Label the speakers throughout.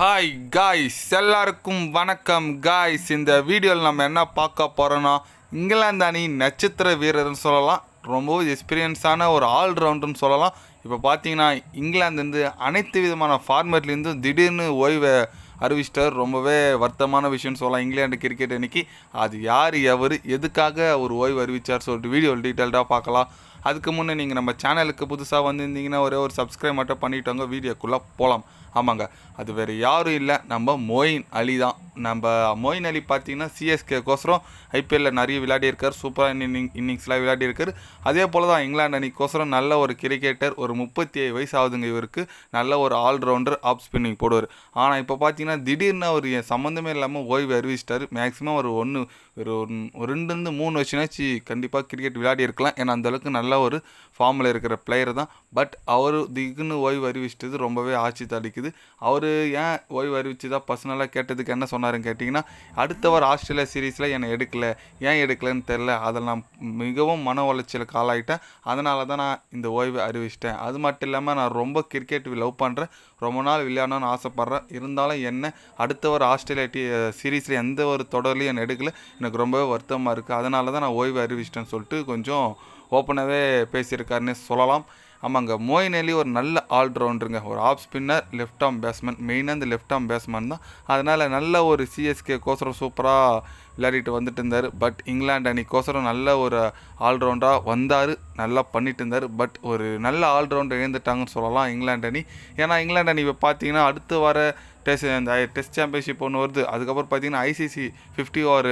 Speaker 1: Hi guys, எல்லாருக்கும் வணக்கம் guys. இந்த வீடியோவில் நம்ம என்ன பார்க்க போகிறோன்னா, இங்கிலாந்து அணி நட்சத்திர வீரர்னு சொல்லலாம், ரொம்பவும் எக்ஸ்பீரியன்ஸான ஒரு ஆல்ரவுண்டர்னு சொல்லலாம். இப்போ பார்த்தீங்கன்னா இங்கிலாந்து வந்து அனைத்து விதமான ஃபார்மேட்லேருந்தும் திடீர்னு ஓய்வை அறிவிச்சிட்டார். ரொம்பவே வருத்தமான விஷயம்னு சொல்லலாம் இங்கிலாந்து கிரிக்கெட் அன்றைக்கி. அது யார், எவர், எதுக்காக ஒரு ஓய்வு அறிவித்தார் சொல்லிட்டு வீடியோ டீட்டெயில்டாக பார்க்கலாம். அதுக்கு முன்னே நீங்கள் நம்ம சேனலுக்கு புதுசாக வந்திருந்தீங்கன்னா ஒரே ஒரு சப்ஸ்கிரைப் மட்டும் பண்ணிவிட்டவங்க வீடியோக்குள்ளே போகலாம். ஆமாங்க, அது வேறு யாரும் இல்லை, நம்ம மொயின் அலி தான். நம்ம மொயின் அலி பார்த்தீங்கன்னா சிஎஸ்கேக்கோசரம் ஐபிஎல்லில் நிறைய விளையாடி இருக்கார், சூப்பராக இன்னிங்ஸ்லாம் விளையாடி இருக்கார். அதே போல் தான் இங்கிலாந்து அணிக்கோசரம் நல்ல ஒரு கிரிக்கெட்டர். ஒரு 37 வயசு ஆகுதுங்க இவருக்கு. நல்ல ஒரு ஆல்ரவுண்டர், ஆஃப் ஸ்பின்னிங் போடுவார். ஆனால் இப்போ பார்த்தீங்கன்னா திடீர்னு அவர் சம்மந்தமே இல்லாமல் ஓய்வு அறிவிச்சிட்டார். மேக்ஸிமம் ஒரு 2-3 வருஷனாச்சு கண்டிப்பாக கிரிக்கெட் விளையாடி இருக்கலாம். ஏன்னா அந்தளவுக்கு நல்ல ஒரு ஃபார்மில் இருக்கிற பிளேயர் தான். பட் அவர் திடீர்னு ஓய்வு அறிவிச்சிட்டது ரொம்பவே ஆட்சி தளிக்குது. அவர் ஏன் ஓய்வு அறிவிச்சதா பர்சனலாக கேட்டதுக்கு என்ன சொன்னாருன்னு கேட்டிங்கன்னா, அடுத்தவர் ஆஸ்திரேலியா சீரீஸில் என்னை எடுக்கலை, ஏன் எடுக்கலைன்னு தெரில, அதில் நான் மிகவும் மன உளைச்சலுக்கு ஆளாயிட்டேன், அதனால தான் நான் இந்த ஓய்வை அறிவிச்சிட்டேன். அது மட்டும் இல்லாமல் நான் ரொம்ப கிரிக்கெட் லவ் பண்ணுறேன், ரொம்ப நாள் விளையாடணும்னு ஆசைப்பட்றேன். இருந்தாலும் என்ன அடுத்தவர் ஆஸ்திரேலியா சீரீஸில் எந்த ஒரு தொடர்லையும் என்னை எடுக்கலை, எனக்கு ரொம்பவே வருத்தமாக இருக்குது, அதனால தான் நான் ஓய்வு அறிவிச்சிட்டேன்னு சொல்லிட்டு கொஞ்சம் ஓப்பனாகவே பேசியிருக்காருன்னு சொல்லலாம். ஆமாங்க, மொயின் அலி ஒரு நல்ல ஆல்ரவுண்டருங்க. ஒரு off spinner, left arm batsman, மெயினாக இந்த லெஃப்ட் ஆர்ம் பேட்ஸ்மேன் தான். அதனால் நல்ல ஒரு சிஎஸ்கேக்கோசரம் சூப்பராக விளையாடிட்டு வந்துட்டு இருந்தார். பட் இங்கிலாந்து அணிக்கோசரம் நல்ல ஒரு ஆல்ரவுண்டராக வந்தார், நல்லா பண்ணிட்டு இருந்தார். பட் ஒரு நல்ல ஆல்ரவுண்டர் இழந்துட்டாங்கன்னு சொல்லலாம் இங்கிலாந்து அணி. ஏன்னா இங்கிலாந்து அணி இப்போ பார்த்தீங்கன்னா அடுத்து வர இந்த டெஸ்ட் சாம்பியன்ஷிப் ஒன்று வருது. அதுக்கப்புறம் பார்த்தீங்கன்னா ஐசிசி 50 ஓவர்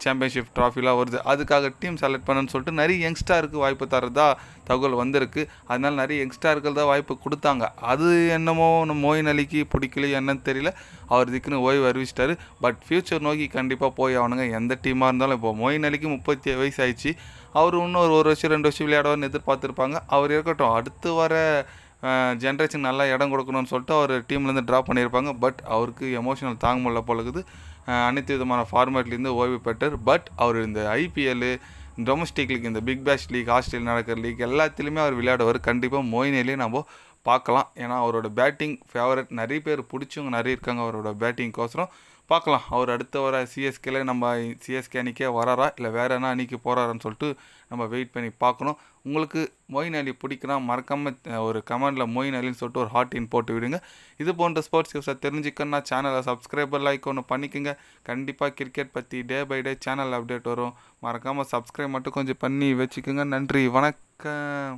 Speaker 1: சாம்பியன்ஷிப் ட்ராஃபிலாம் வருது. அதுக்காக டீம் செலக்ட் பண்ணுன்னு சொல்லிட்டு நிறைய யங்ஸ்டாருக்கு வாய்ப்பு தரதா தகவல் வந்திருக்கு. அதனால் நிறைய யங்ஸ்டார்கள் தான் வாய்ப்பு கொடுத்தாங்க. அது என்னமோ மொயின் அலிக்கு பிடிக்கலையோ என்னன்னு தெரியல, அவர் இதுக்குன்னு ஓய்வு அறிவிச்சிட்டாரு. பட் ஃப்யூச்சர் நோக்கி கண்டிப்பாக போய் ஆகணுங்க, எந்த டீமாக இருந்தாலும். இப்போ மொயின் அலிக்கு 37 வயசு ஆயிடுச்சு. அவர் இன்னும் ஒரு வருஷம் 2 வருஷம் விளையாடுவார்னு எதிர்பார்த்துருப்பாங்க. அவர் இருக்கட்டும், அடுத்து வர ஜென்ரேஷன் நல்லா இடம் கொடுக்கணும்னு சொல்லிட்டு அவர் டீம்லேருந்து ட்ரா பண்ணியிருப்பாங்க. பட் அவருக்கு எமோஷனல் தாங்க முடியல போலகுது. அனைத்து விதமான ஃபார்மேட்லேருந்து ஓய்வு பெற்றார். பட் அவர் இந்த ஐபிஎல், டொமஸ்டிக் லீக், இந்த பிக் பேஷ் லீக், ஆஸ்திரேலியா நடக்கிற லீக் எல்லாத்துலேயுமே அவர் விளையாடுவார். கண்டிப்பாக மொயின் அலியை நம்ம பார்க்கலாம். ஏன்னா அவரோட பேட்டிங் ஃபேவரட், நிறைய பேர் பிடிச்சவங்க நிறைய இருக்காங்க அவரோட பேட்டிங்க்கோசரம். பார்க்கலாம் அவர் அடுத்த வர சிஎஸ்கேல நம்ம சிஎஸ்கே அணிக்கே வராரா இல்லை வேறு என்ன அணிக்கு போகிறாரான்னு சொல்லிட்டு நம்ம வெயிட் பண்ணி பார்க்கணும். உங்களுக்கு மொயின் அலி பிடிக்குன்னா மறக்காமல் ஒரு கமெண்டில் மொயின் அலின்னு சொல்லிட்டு ஒரு ஹார்ட்டின் போட்டு விடுங்க. இது போன்ற ஸ்போர்ட்ஸ் நியூஸை தெரிஞ்சுக்கணுன்னா சேனலை சப்ஸ்கிரைபர் லைக் ஒன்று பண்ணிக்கோங்க. கண்டிப்பாக கிரிக்கெட் பற்றி day by day channel update வரும். மறக்காமல் சப்ஸ்கிரைப் மட்டும் கொஞ்சம் பண்ணி வச்சுக்கோங்க. நன்றி, வணக்கம்.